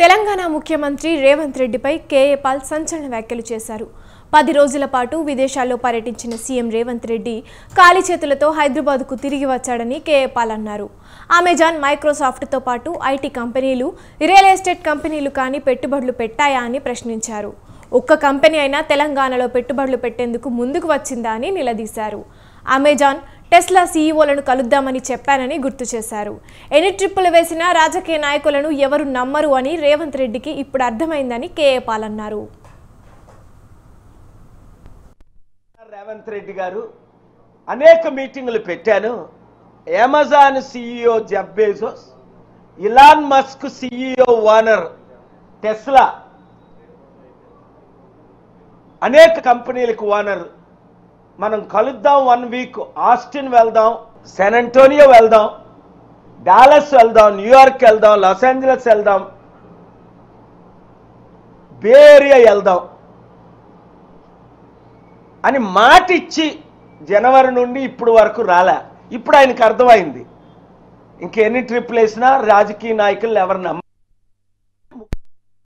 తెలంగాణ ముఖ్యమంత్రి రేవంత్ రెడ్డిపై KA Paul సంచలన వ్యాఖ్యలు చేశారు. 10 రోజుల పాటు విదేశాల్లో పర్యటించిన సీఎం రేవంత్ రెడ్డి ఖాళీ చేతులతో హైదరాబాద్కు తిరిగి వచ్చాడని కేఏ పాల్ అన్నారు. అమెజాన్, మైక్రోసాఫ్ట్తో పాటు ఐటీ కంపెనీలు, రియల్ ఎస్టేట్ కంపెనీలు కానీ పెట్టుబడులు పెట్టాయా అని ప్రశ్నించారు. ఒక్క కంపెనీ అయినా తెలంగాణలో పెట్టుబడులు పెట్టేందుకు ముందుకు వచ్చిందా అని నిలదీశారు. అమెజాన్, టెస్లా సీఈఓలను కలుద్దామని చెప్పానని గుర్తు చేశారు. ఎన్ని ట్రిప్పులు వేసినా రాజకీయ నాయకులను ఎవరు నమ్మరు అని రేవంత్ రెడ్డికి ఇప్పుడు అర్థమైందని కేఏ పాల్ అన్నారు. రేవంత్ రెడ్డి గారు అనేక మీటింగులు పెట్టాను. Amazon CEO Jeff Bezos, Elon Musk CEO owner Tesla, అనేక కంపెనీలకు ఓనర్. మనం కలుద్దాం, 1 వీక్ ఆస్టిన్ వెళ్దాం, శాన్ అంటోనియో వెళ్దాం, డాలస్ వెళ్దాం, న్యూయార్క్ వెళ్దాం, లాస్ ఏంజలస్ వెళ్దాం, బే ఏరియా వెళ్దాం అని మాట ఇచ్చి జనవరి నుండి ఇప్పుడు వరకు రాలే. ఇప్పుడు ఆయనకు అర్థమైంది ఇంకెన్ని ట్రిప్లు వేసినా రాజకీయ నాయకులు ఎవరు నమ్మరు.